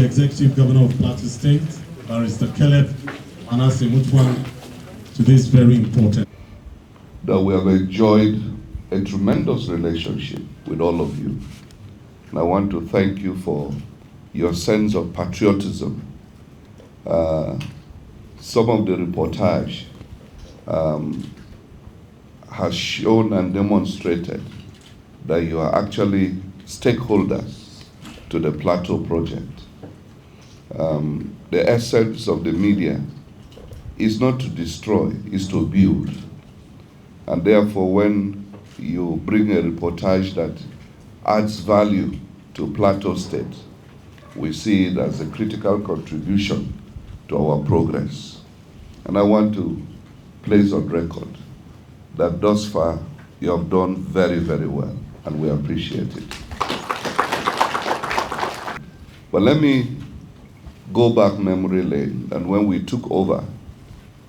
Executive Governor of Plateau State, Barrister Caleb Mutfwang, to this very important. That we have enjoyed a tremendous relationship with all of you. And I want to thank you for your sense of patriotism. Some of the reportage has shown and demonstrated that you are actually stakeholders to the Plateau project. The essence of the media is not to destroy, is to build. And therefore, when you bring a reportage that adds value to Plateau State, we see it as a critical contribution to our progress. And I want to place on record that thus far you have done very, very well, and we appreciate it. But let me go back memory lane, and when we took over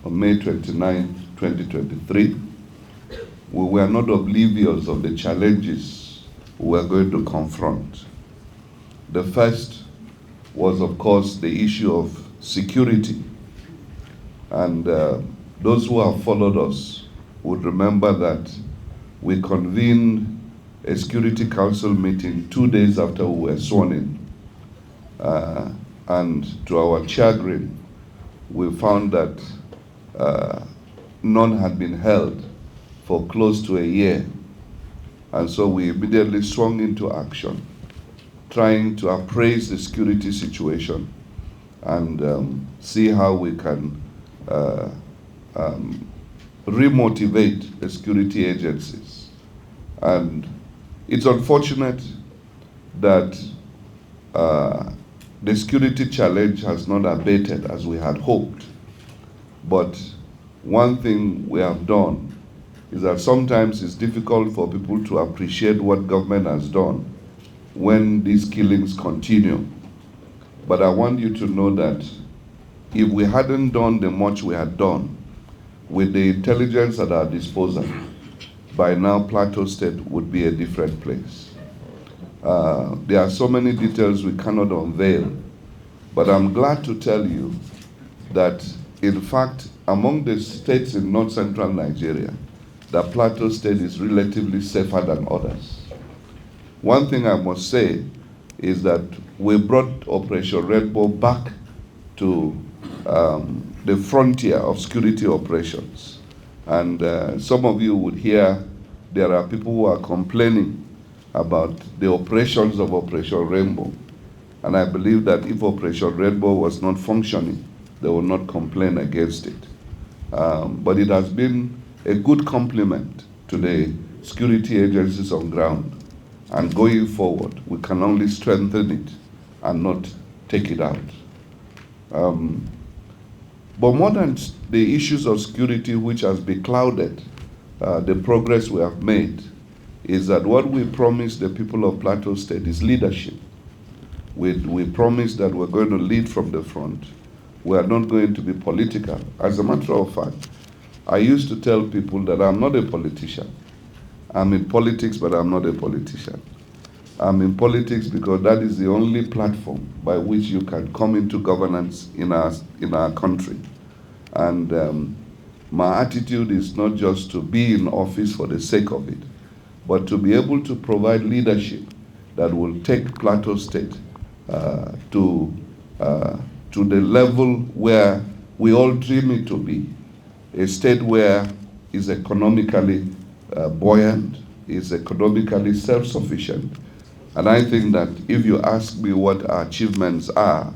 on May 29, 2023, we were not oblivious of the challenges we were going to confront. The first was, of course, the issue of security. And those who have followed us would remember that we convened a Security Council meeting 2 days after we were sworn in. And to our chagrin, we found that none had been held for close to a year. And so we immediately swung into action, trying to appraise the security situation and see how we can remotivate the security agencies. And it's unfortunate that the security challenge has not abated as we had hoped. But one thing we have done is that sometimes it's difficult for people to appreciate what government has done when these killings continue. But I want you to know that if we hadn't done the much we had done with the intelligence at our disposal, by now Plateau State would be a different place. There are so many details we cannot unveil, but I'm glad to tell you that, in fact, among the states in north-central Nigeria, the Plateau State is relatively safer than others. One thing I must say is that we brought Operation Rainbow back to the frontier of security operations. And some of you would hear there are people who are complaining about the operations of Operation Rainbow. And I believe that if Operation Rainbow was not functioning, they will not complain against it. But it has been a good compliment to the security agencies on ground. And going forward, we can only strengthen it and not take it out. But more than the issues of security which has beclouded the progress we have made, is that what we promised the people of Plateau State is leadership. We promised that we're going to lead from the front. We are not going to be political. As a matter of fact, I used to tell people that I'm not a politician. I'm in politics, but I'm not a politician. I'm in politics because that is the only platform by which you can come into governance in our country. And my attitude is not just to be in office for the sake of it, but to be able to provide leadership that will take Plateau State to the level where we all dream it to be. A state where is economically buoyant, is economically self-sufficient. And I think that if you ask me what our achievements are,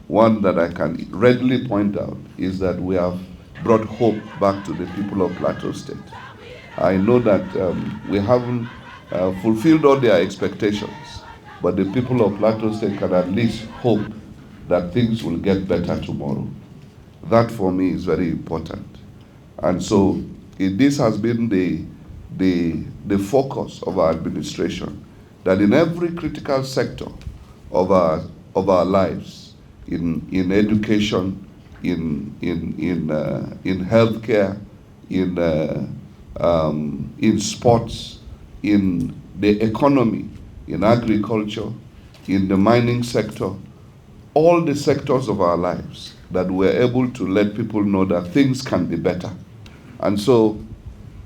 one that I can readily point out is that we have brought hope back to the people of Plateau State. I know that we haven't fulfilled all their expectations, but the people of Plateau State can at least hope that things will get better tomorrow. That for me is very important. And so this has been the focus of our administration, that in every critical sector of our lives, in education, in healthcare, in sports, in the economy, in agriculture, in the mining sector, all the sectors of our lives, that we're able to let people know that things can be better. And so,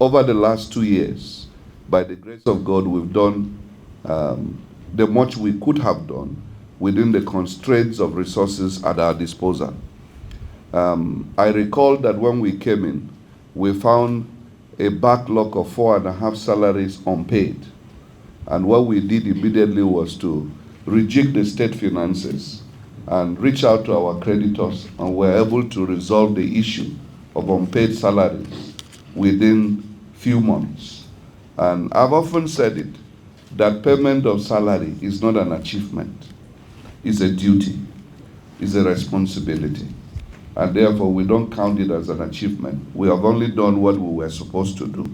over the last 2 years, by the grace of God, we've done the much we could have done within the constraints of resources at our disposal. I recall that when we came in, we found a backlog of 4.5 salaries unpaid. And what we did immediately was to rejig the state finances and reach out to our creditors, and were able to resolve the issue of unpaid salaries within few months. And I've often said it, that payment of salary is not an achievement. It's a duty. It's a responsibility. And therefore, we don't count it as an achievement. We have only done what we were supposed to do.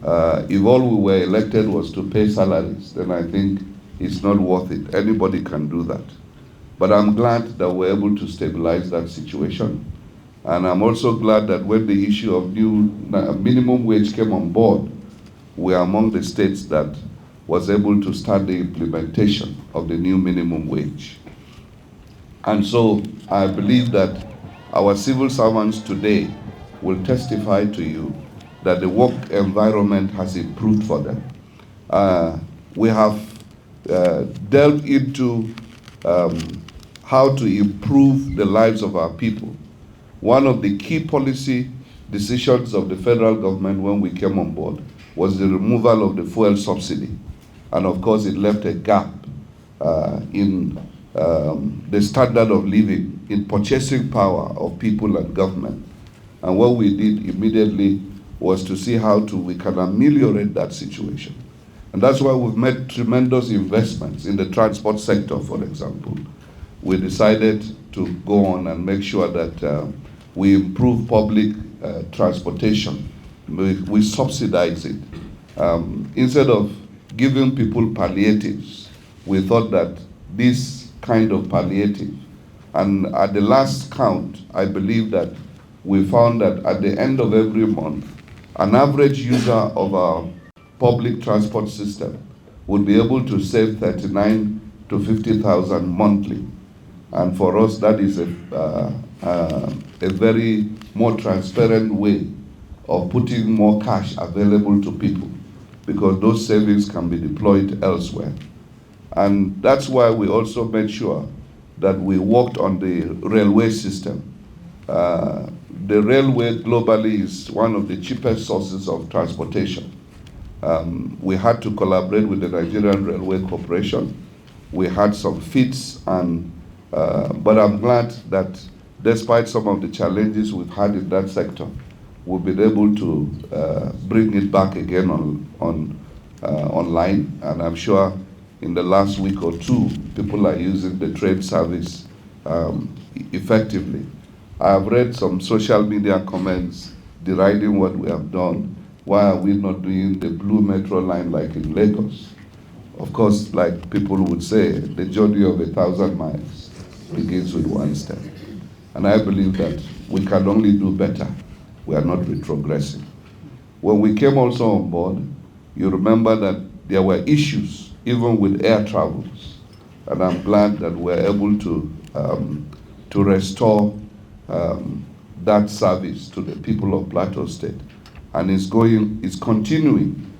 If all we were elected was to pay salaries, then I think it's not worth it. Anybody can do that. But I'm glad that we're able to stabilize that situation. And I'm also glad that when the issue of new minimum wage came on board, we are among the states that was able to start the implementation of the new minimum wage. And so I believe that our civil servants today will testify to you that the work environment has improved for them. We have delved into how to improve the lives of our people. One of the key policy decisions of the federal government when we came on board was the removal of the fuel subsidy. And of course, it left a gap in the standard of living, in purchasing power of people and government. And what we did immediately was to see how we can ameliorate that situation. And that's why we've made tremendous investments in the transport sector, for example. We decided to go on and make sure that we improve public transportation. We subsidize it. Instead of giving people palliatives, we thought that this kind of palliative, and at the last count, I believe that we found that at the end of every month, an average user of our public transport system would be able to save 39 to 50,000 monthly. And for us, that is a very more transparent way of putting more cash available to people, because those savings can be deployed elsewhere. And that's why we also made sure that we worked on the railway system. The railway globally is one of the cheapest sources of transportation. We had to collaborate with the Nigerian Railway Corporation. We had some fits, but I'm glad that despite some of the challenges we've had in that sector, we've been able to bring it back again online. And I'm sure in the last week or two, people are using the train service effectively. I have read some social media comments deriding what we have done. Why are we not doing the blue metro line like in Lagos? Of course, like people would say, the journey of 1,000 miles begins with one step. And I believe that we can only do better. We are not retrogressing. When we came also on board, you remember that there were issues even with air travels. And I'm glad that we're able to restore that service to the people of Plateau State. And it's continuing.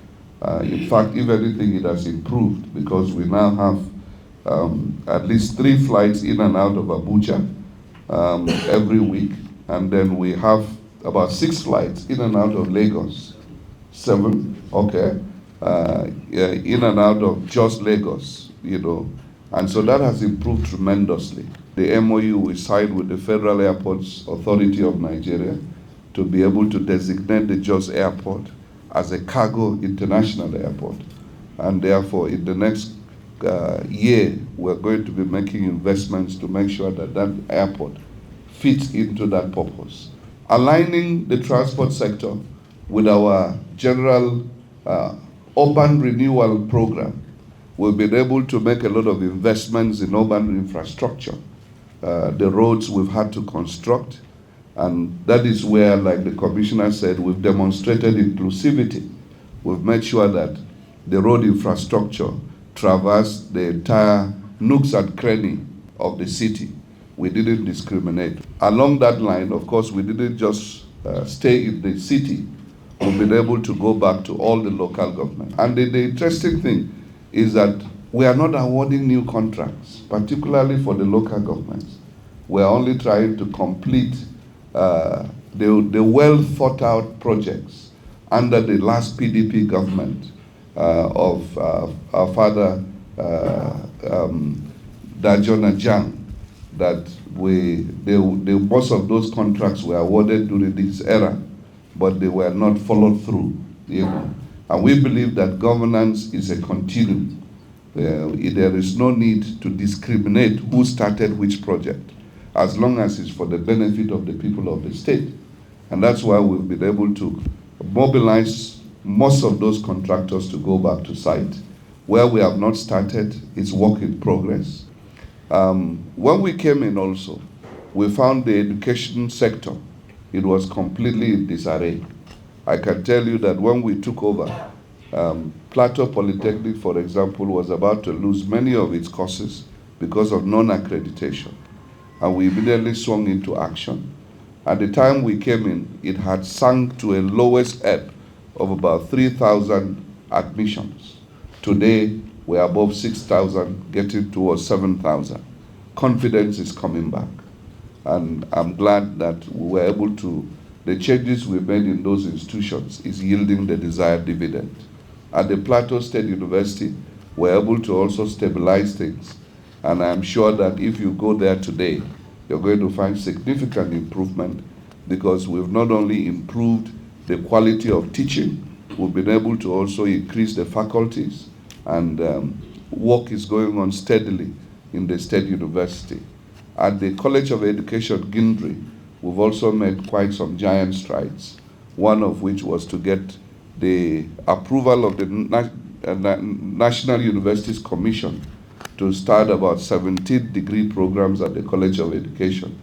In fact, if anything, it has improved, because we now have at least 3 flights in and out of Abuja every week. And then we have about 6 flights in and out of Lagos. 7, okay. In and out of just Lagos, And so that has improved tremendously. The MOU we signed with the Federal Airports Authority of Nigeria to be able to designate the Jos Airport as a cargo international airport. And therefore, in the next year, we're going to be making investments to make sure that that airport fits into that purpose. Aligning the transport sector with our general urban renewal program, we've been able to make a lot of investments in urban infrastructure. The roads we've had to construct, and that is where, like the commissioner said, we've demonstrated inclusivity. We've made sure that the road infrastructure traverse the entire nooks and crannies of the city. We didn't discriminate. Along that line, of course, we didn't just stay in the city. We've been able to go back to all the local government. And the interesting thing is that we are not awarding new contracts, particularly for the local governments. We are only trying to complete the well thought out projects under the last PDP government of our father Dajona Jang, that most of those contracts were awarded during this era, but they were not followed through. And we believe that governance is a continuum. There is no need to discriminate who started which project, as long as it's for the benefit of the people of the state. And that's why we've been able to mobilize most of those contractors to go back to site. Where we have not started, it's work in progress. When we came in also, we found the education sector, it was completely in disarray. I can tell you that when we took over, Plateau Polytechnic, for example, was about to lose many of its courses because of non-accreditation. And we immediately swung into action. At the time we came in, it had sunk to a lowest ebb of about 3,000 admissions. Today, we're above 6,000, getting towards 7,000. Confidence is coming back. And I'm glad that we were able to, the changes we made in those institutions is yielding the desired dividend. At the Plateau State University, we're able to also stabilize things. And I'm sure that if you go there today, you're going to find significant improvement, because we've not only improved the quality of teaching, we've been able to also increase the faculties, and work is going on steadily in the State University. At the College of Education, Gindri, we've also made quite some giant strides, one of which was to get the approval of the National Universities Commission to start about 17 degree programs at the College of Education,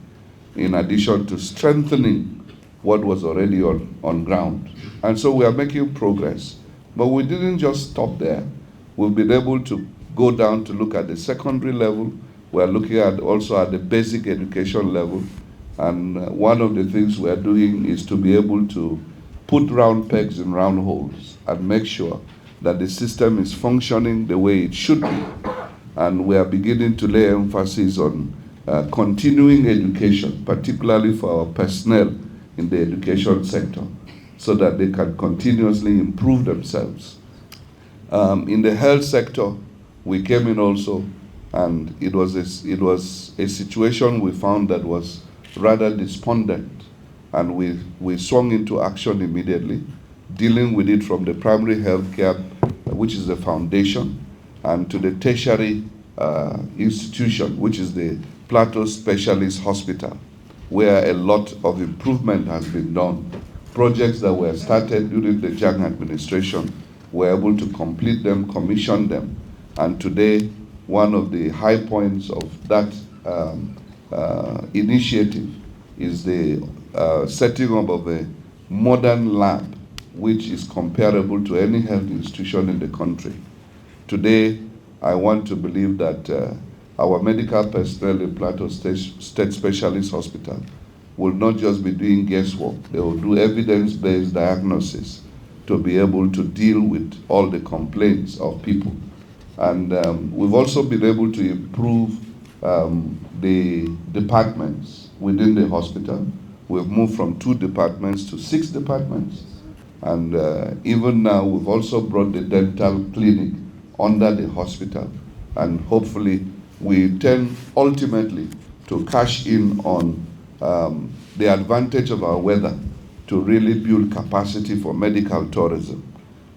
in addition to strengthening what was already on ground. And so we are making progress. But we didn't just stop there. We've been able to go down to look at the secondary level. We're looking at also at the basic education level. And one of the things we're doing is to be able to put round pegs in round holes and make sure that the system is functioning the way it should be. And we are beginning to lay emphasis on continuing education, particularly for our personnel in the education sector, so that they can continuously improve themselves. In the health sector, we came in also, and it was a situation we found that was rather despondent, and we swung into action immediately, dealing with it from the primary health care, which is the foundation, and to the tertiary institution, which is the Plateau Specialist Hospital, where a lot of improvement has been done. Projects that were started during the Jang administration, were able to complete them, commission them, and today, one of the high points of that initiative is the setting up of a modern lab, which is comparable to any health institution in the country. Today, I want to believe that our medical personnel in Plateau State Specialist Hospital will not just be doing guesswork, they will do evidence-based diagnosis to be able to deal with all the complaints of people. And we've also been able to improve the departments within the hospital. We've moved from 2 departments to 6 departments. And even now, we've also brought the dental clinic under the hospital. And hopefully, we intend ultimately to cash in on the advantage of our weather to really build capacity for medical tourism.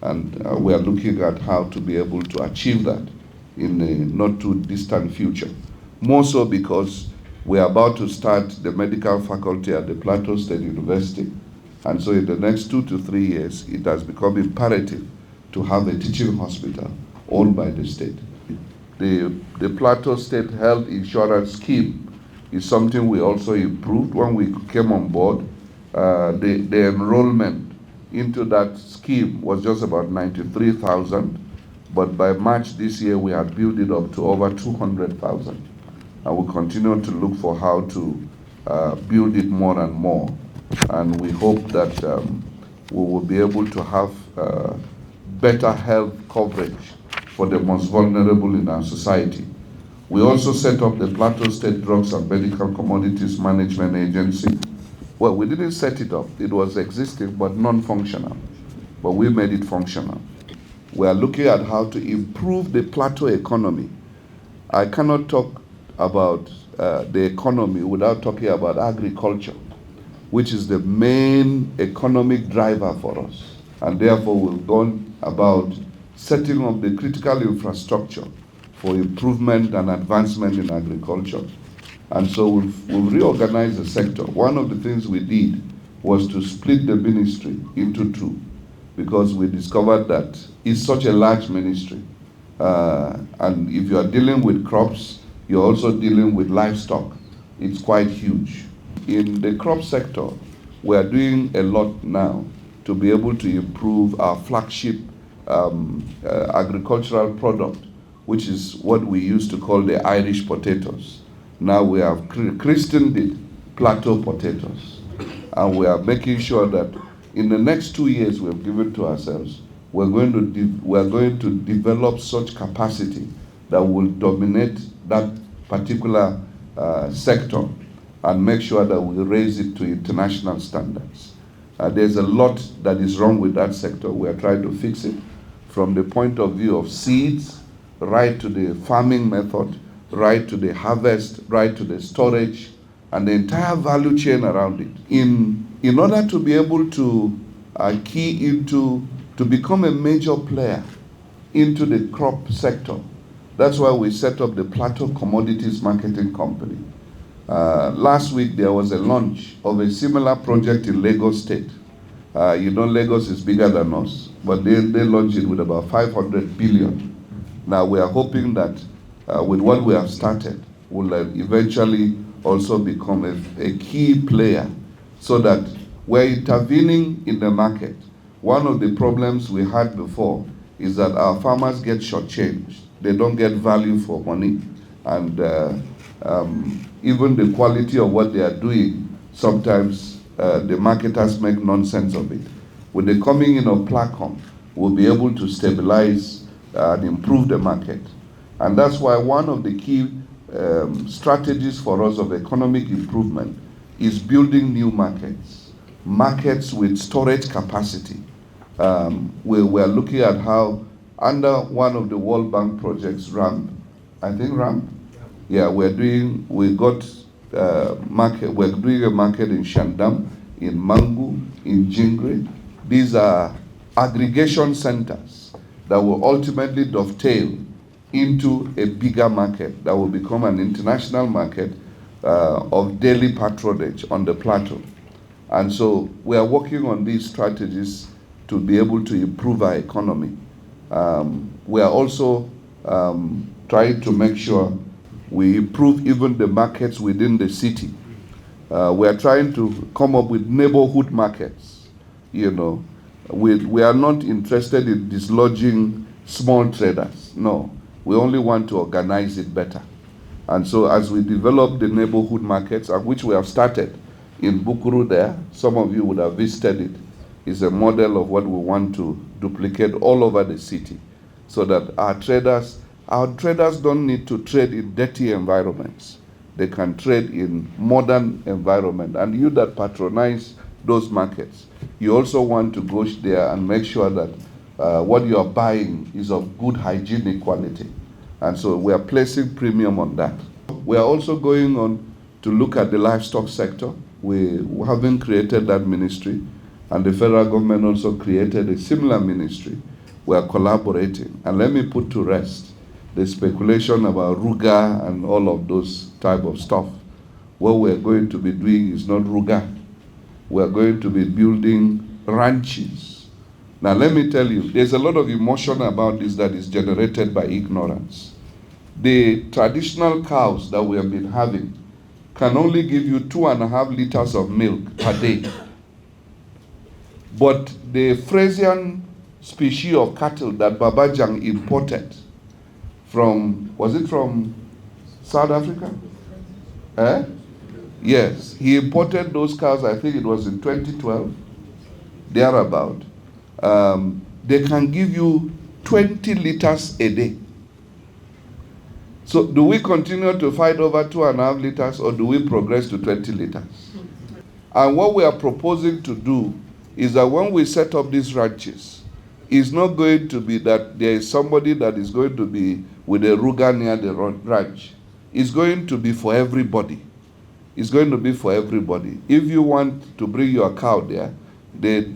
And we are looking at how to be able to achieve that in a not too distant future. More so because we are about to start the medical faculty at the Plateau State University. And so in the next 2 to 3 years, it has become imperative to have a teaching hospital owned by the state. The Plateau State Health Insurance Scheme is something we also improved when we came on board. The enrollment into that scheme was just about 93,000, but by March this year we had built it up to over 200,000. and we continue to look for how to build it more and more. And we hope that we will be able to have better health coverage for the most vulnerable in our society. We also set up the Plateau State Drugs and Medical Commodities Management Agency. Well, we didn't set it up. It was existing but non-functional. But we made it functional. We are looking at how to improve the plateau economy. I cannot talk about the economy without talking about agriculture, which is the main economic driver for us. And therefore, we've gone about setting up the critical infrastructure for improvement and advancement in agriculture. And so we've reorganized the sector. One of the things we did was to split the ministry into two, because we discovered that it's such a large ministry. And if you are dealing with crops, you're also dealing with livestock. It's quite huge. In the crop sector, we are doing a lot now to be able to improve our flagship agricultural product, which is what we used to call the Irish potatoes. Now we have christened it plateau potatoes. And we are making sure that in the next 2 years we've given to ourselves, we're going to develop such capacity that will dominate that particular sector and make sure that we raise it to international standards. There's a lot that is wrong with that sector. We are trying to fix it from the point of view of seeds, right to the farming method, right to the harvest, right to the storage, and the entire value chain around it. In order to be able to key into, to become a major player into the crop sector, that's why we set up the Plateau Commodities Marketing Company. Last week there was a launch of a similar project in Lagos State. You know, Lagos is bigger than us, but they launched it with about 500 billion. Now we are hoping that with what we have started, we'll eventually also become a key player, so that we're intervening in the market. One of the problems we had before is that our farmers get shortchanged. They don't get value for money, and even the quality of what they are doing, sometimes the marketers make nonsense of it. With the coming in of Placom, we'll be able to stabilize and improve the market. And that's why one of the key strategies for us of economic improvement is building new markets, markets with storage capacity. We're looking at how, under one of the World Bank projects, RAMP, I think RAMP, yeah, we're doing a market in Shandam, in Mangu, in Jingre. These are aggregation centers that will ultimately dovetail into a bigger market that will become an international market of daily patronage on the plateau. And so we are working on these strategies to be able to improve our economy. We are also trying to make sure we improve even the markets within the city. We are trying to come up with neighborhood markets. You know, we are not interested in dislodging small traders. No, we only want to organize it better. And so as we develop the neighborhood markets, which we have started in Bukuru there, some of you would have visited it, is a model of what we want to duplicate all over the city, so that our traders don't need to trade in dirty environments. They can trade in modern environment. And you that patronize those markets, you also want to go there and make sure that what you are buying is of good hygienic quality. And so we are placing premium on that. We are also going on to look at the livestock sector. We haven't created that ministry, and the federal government also created a similar ministry. We are collaborating. And let me put to rest the speculation about Ruga and all of those type of stuff. What we're going to be doing is not Ruga. We're going to be building ranches. Now let me tell you, there's a lot of emotion about this that is generated by ignorance. The traditional cows that we have been having can only give you 2.5 liters of milk per day. But the Frisian species of cattle that Babajang imported from, was it from South Africa? Eh? Yes, he imported those cows, I think it was in 2012, thereabout. They can give you 20 liters a day. So do we continue to fight over 2.5 liters, or do we progress to 20 liters? And what we are proposing to do is that when we set up these ranches, it's not going to be that there is somebody that is going to be with a ruger near the ranch. It's going to be for everybody. It's going to be for everybody. If you want to bring your cow there,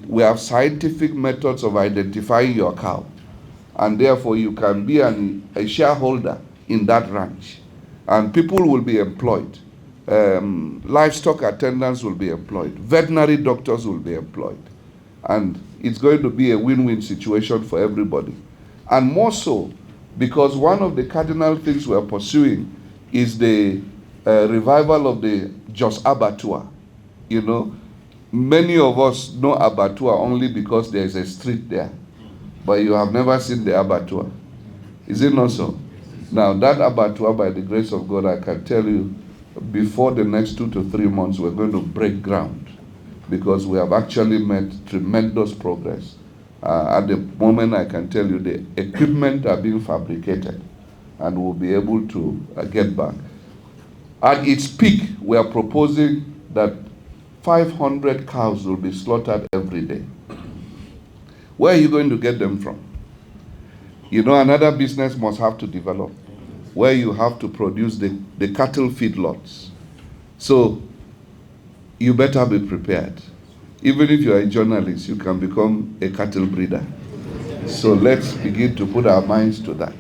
we have scientific methods of identifying your cow. And therefore you can be a shareholder in that ranch. And people will be employed. Livestock attendants will be employed. Veterinary doctors will be employed. And it's going to be a win-win situation for everybody. And more so, because one of the cardinal things we are pursuing is the revival of the Jos Abattoir. You know, many of us know abattoir only because there is a street there. But you have never seen the abattoir. Is it not so? Now, that abattoir, by the grace of God, I can tell you, before the next 2 to 3 months, we're going to break ground, because we have actually made tremendous progress. At the moment, I can tell you the equipment are being fabricated, and we'll be able to get back. At its peak, we are proposing that 500 cows will be slaughtered every day. Where are you going to get them from? You know, another business must have to develop, where you have to produce the cattle feedlots. So you better be prepared. Even if you are a journalist, you can become a cattle breeder. So let's begin to put our minds to that.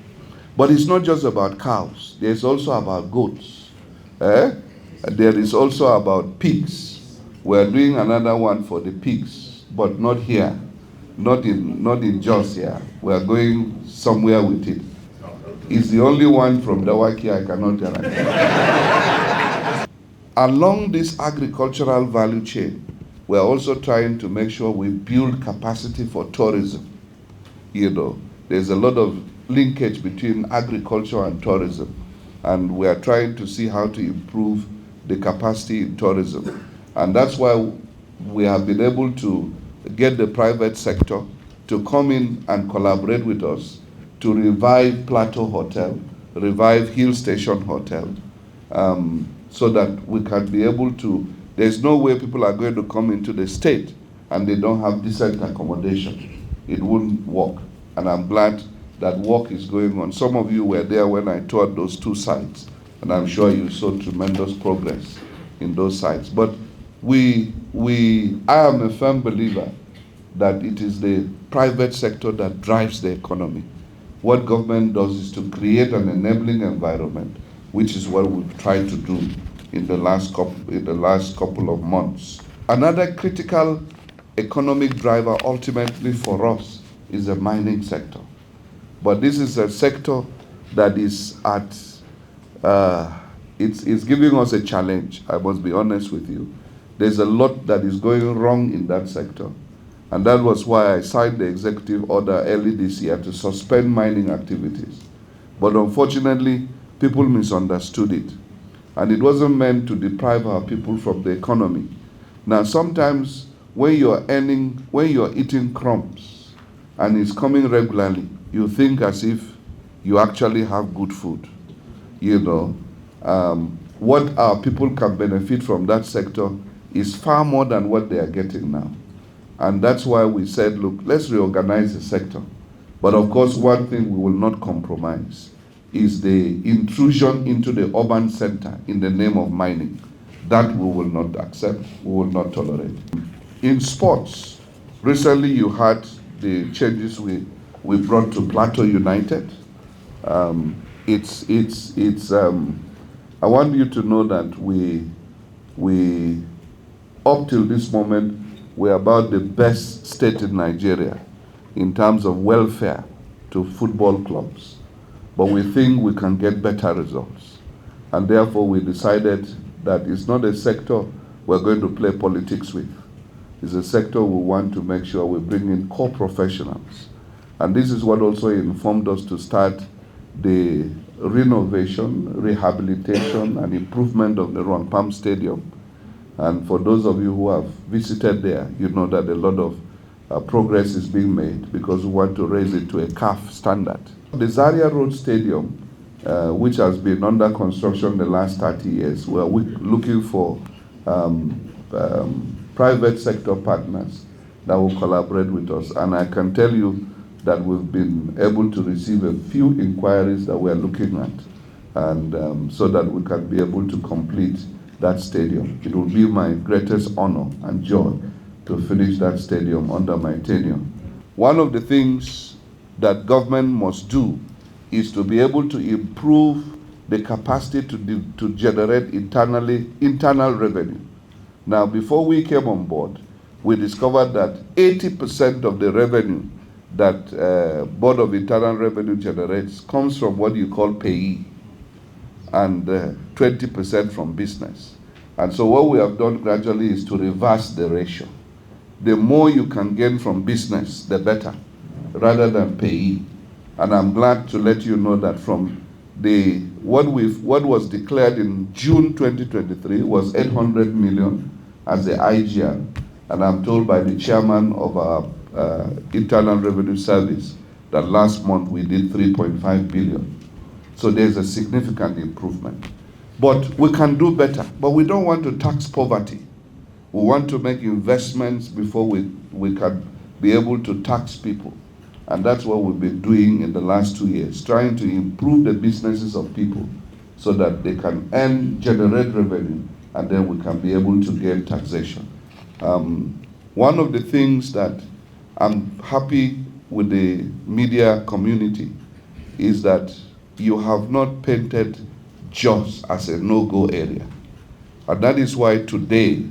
But it's not just about cows. There's also about goats. There is also about pigs. We're doing another one for the pigs, but not here. Not in Jos here. We are going somewhere with it. It's the only one from Dawaki I cannot tell. Along this agricultural value chain, we are also trying to make sure we build capacity for tourism. You know, there's a lot of linkage between agriculture and tourism, and we are trying to see how to improve the capacity in tourism. And that's why we have been able to get the private sector to come in and collaborate with us to revive Plateau Hotel, revive Hill Station Hotel, so that we can be able to, there's no way people are going to come into the state and they don't have decent accommodation. It wouldn't work. And I'm glad that work is going on. Some of you were there when I toured those 2 sites, and I'm sure you saw tremendous progress in those sites. But I am a firm believer that it is the private sector that drives the economy. What government does is to create an enabling environment, which is what we've tried to do in the last couple of months. Another critical economic driver ultimately for us is the mining sector. But this is a sector that is it's giving us a challenge, I must be honest with you. There's a lot that is going wrong in that sector. And that was why I signed the executive order early this year to suspend mining activities. But unfortunately, people misunderstood it. And it wasn't meant to deprive our people from the economy. Now, sometimes when you're eating crumbs and it's coming regularly, you think as if you actually have good food. You know, what our people can benefit from that sector is far more than what they are getting now. And that's why we said, look, let's reorganize the sector. But of course, one thing we will not compromise is the intrusion into the urban center in the name of mining. That we will not accept, we will not tolerate. In sports, recently you had the changes we brought to Plateau United. I want you to know that we up till this moment, we're about the best state in Nigeria in terms of welfare to football clubs. But we think we can get better results. And therefore we decided that it's not a sector we're going to play politics with. It's a sector we want to make sure we bring in core professionals. And this is what also informed us to start the renovation, rehabilitation, and improvement of the Palm Stadium. And for those of you who have visited there, you know that a lot of progress is being made because we want to raise it to a CAF standard. The Zaria Road Stadium, which has been under construction the last 30 years, we are looking for private sector partners that will collaborate with us. And I can tell you that we've been able to receive a few inquiries that we are looking at, and so that we can be able to complete that stadium. It will be my greatest honor and joy to finish that stadium under my tenure. One of the things that government must do is to be able to improve the capacity to generate internal revenue. Now, before we came on board, we discovered that 80% of the revenue that Board of Internal Revenue generates comes from what you call payee, and 20% from business. And so what we have done gradually is to reverse the ratio. The more you can gain from business, the better, rather than payee. And I'm glad to let you know that from what was declared in June 2023 was 800 million as the IGR, and I'm told by the chairman of our Internal Revenue Service that last month we did 3.5 billion. So there's a significant improvement. But we can do better. But we don't want to tax poverty. We want to make investments before we can be able to tax people. And that's what we've been doing in the last 2 years, trying to improve the businesses of people so that they can generate revenue, and then we can be able to gain taxation. One of the things that I'm happy with the media community is that you have not painted Jos as a no-go area. And that is why today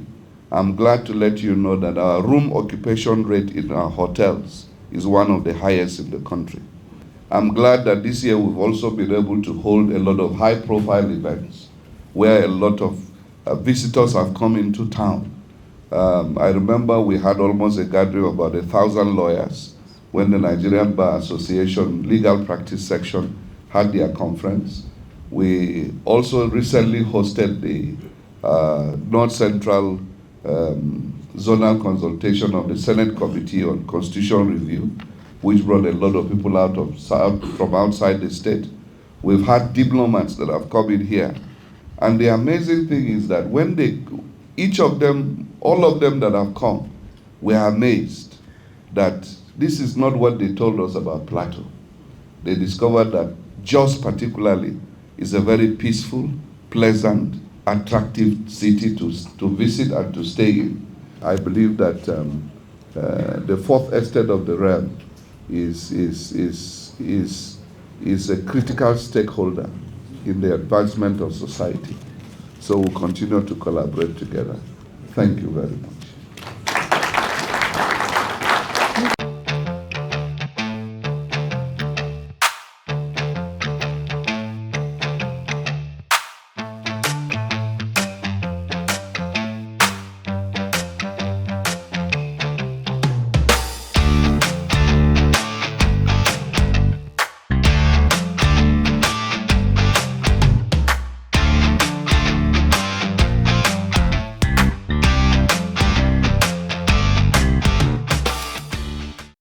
I'm glad to let you know that our room occupation rate in our hotels is one of the highest in the country. I'm glad that this year we've also been able to hold a lot of high-profile events where a lot of visitors have come into town. I remember we had almost a gathering of about 1,000 lawyers when the Nigerian Bar Association Legal Practice Section had their conference. We also recently hosted the North Central Zonal Consultation of the Senate Committee on Constitutional Review, which brought a lot of people from outside the state. We've had diplomats that have come in here. And the amazing thing is that when all of them that have come, we are amazed that this is not what they told us about Plateau. They discovered that Jos particularly is a very peaceful, pleasant, attractive city to visit and to stay in. I believe that the fourth estate of the realm is a critical stakeholder in the advancement of society. So we'll continue to collaborate together. Thank you very much.